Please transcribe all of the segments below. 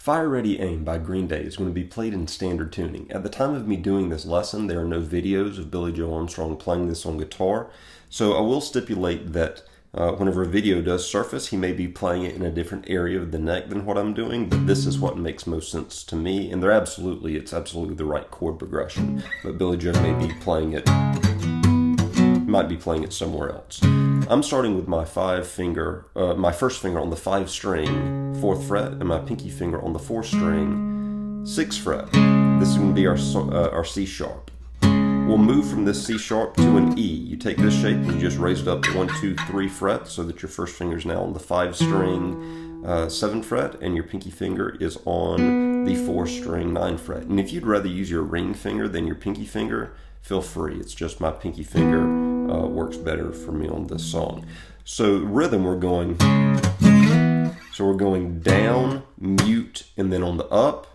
Fire Ready Aim by Green Day is going to be played in standard tuning. At the time of me doing this lesson, there are no videos of Billy Joe Armstrong playing this on guitar, so I will stipulate that whenever a video does surface, he may be playing it in a different area of the neck than what I'm doing, but this is what makes most sense to me, and it's absolutely the right chord progression, but Billy Joe might be playing it somewhere else. I'm starting with my first finger on the 5-string 4th fret and my pinky finger on the 4-string 6th fret. This is going to be our C sharp. We'll move from this C sharp to an E. You take this shape and you just raise it up 1, 2, 3 frets so that your first finger is now on the 5-string 7th fret and your pinky finger is on the 4-string 9th fret. And if you'd rather use your ring finger than your pinky finger, feel free. It's just my pinky finger works better for me on this song. So rhythm, we're going down, mute, and then on the up,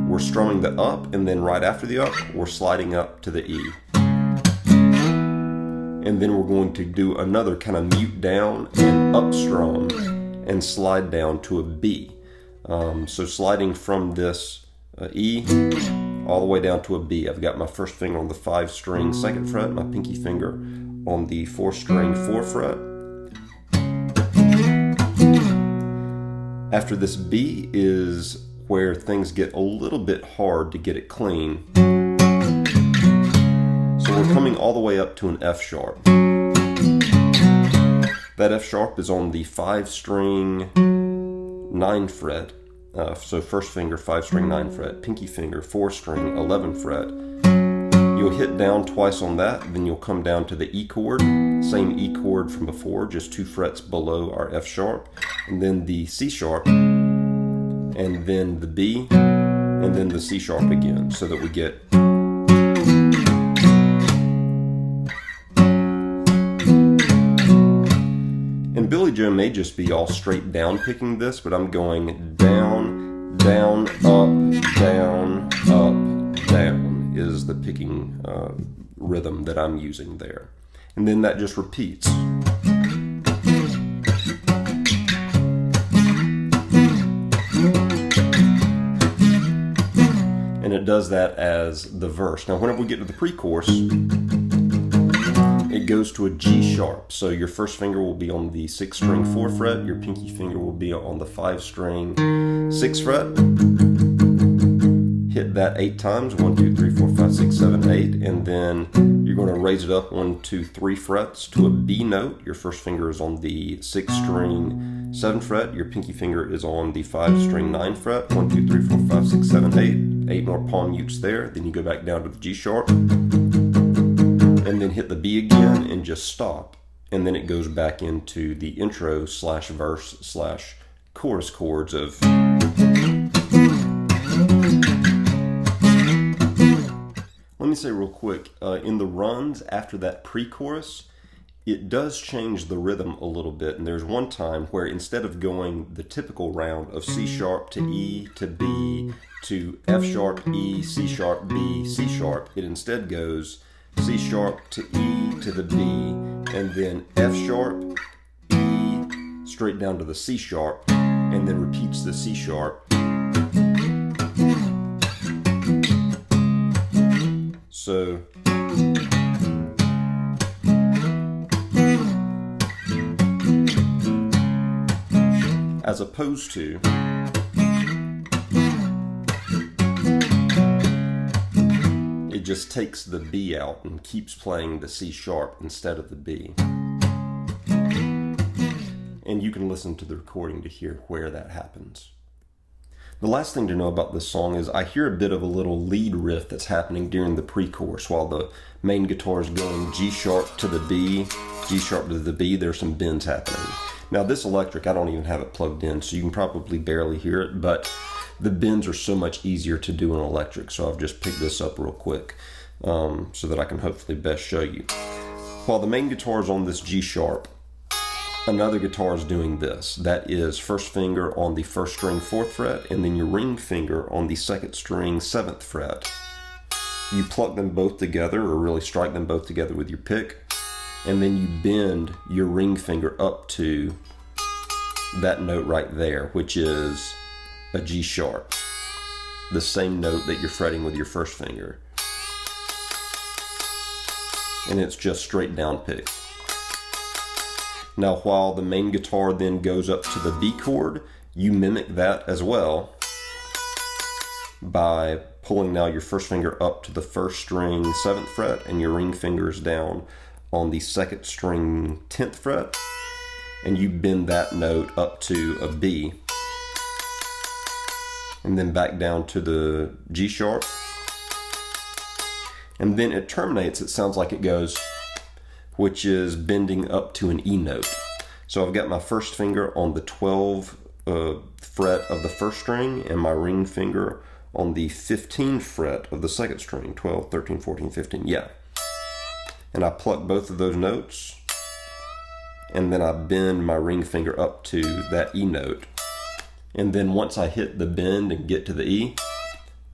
we're strumming the up, and then right after the up, we're sliding up to the E. And then we're going to do another kind of mute down and up strum and slide down to a B. So sliding from this E all the way down to a B. I've got my first finger on the 5-string 2nd fret, my pinky finger on the 4-string 4th fret. After this B is where things get a little bit hard to get it clean. So we're coming all the way up to an F sharp. That F sharp is on the 5-string 9th fret. So first finger 5-string 9th fret, pinky finger 4-string 11th fret. You'll hit down twice on that, then you'll come down to the E chord, same E chord from before, just 2 frets below our F sharp, and then the C sharp, and then the B, and then the C sharp again, so that we get and Billy Joe may just be all straight down picking this, but I'm going down, down, up, down, up, down is the picking rhythm that I'm using there. And then that just repeats. And it does that as the verse. Now whenever we get to the pre-chorus, it goes to a G sharp. So your first finger will be on the 6-string 4th fret, your pinky finger will be on the 5-string 6th fret. Hit that 8 times, 1, 2, 3, 4, 5, 6, 7, 8, and then you're going to raise it up 1, 2, 3 frets to a B note. Your first finger is on the 6-string 7th fret, your pinky finger is on the 5-string 9th fret, 1, 2, 3, 4, 5, 6, 7, 8, 8 more palm mutes there, then you go back down to the G sharp, and then hit the B again and just stop, and then it goes back into the intro / verse / chorus chords of. Let me say real quick, in the runs after that pre-chorus, it does change the rhythm a little bit, and there's one time where instead of going the typical round of C sharp to E to B to F sharp, E, C sharp, B, C sharp, it instead goes C sharp to E to the B, and then F sharp, E, straight down to the C sharp, and then repeats the C sharp. So as opposed to it just takes the B out and keeps playing the C sharp instead of the B. And you can listen to the recording to hear where that happens. The last thing to know about this song is I hear a bit of a little lead riff that's happening during the pre-chorus. While the main guitar is going G sharp to the B, G sharp to the B, there's some bends happening. Now this electric, I don't even have it plugged in, so you can probably barely hear it, but the bends are so much easier to do in electric, so I've just picked this up real quick so that I can hopefully best show you. While the main guitar is on this G sharp, another guitar is doing this. That is first finger on the 1st-string 4th fret, and then your ring finger on the 2nd-string 7th fret. You pluck them both together, or really strike them both together with your pick, and then you bend your ring finger up to that note right there, which is a G sharp, the same note that you're fretting with your first finger. And it's just straight down pick. Now while the main guitar then goes up to the B chord, you mimic that as well by pulling now your first finger up to the first string 7th fret and your ring fingers down on the 2nd string 10th fret, and you bend that note up to a B and then back down to the G sharp, and then it terminates, it sounds like it goes, which is bending up to an E note. So I've got my first finger on the 12th fret of the first string and my ring finger on the 15th fret of the 2nd string, 12, 13, 14, 15, yeah. And I pluck both of those notes, and then I bend my ring finger up to that E note. And then once I hit the bend and get to the E,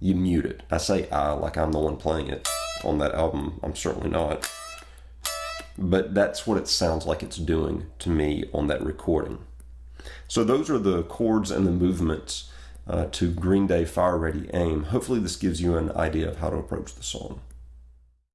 you mute it. I say I like I'm the one playing it on that album. I'm certainly not. But that's what it sounds like it's doing to me on that recording. So those are the chords and the movements to Green Day Fire Ready Aim. Hopefully this gives you an idea of how to approach the song.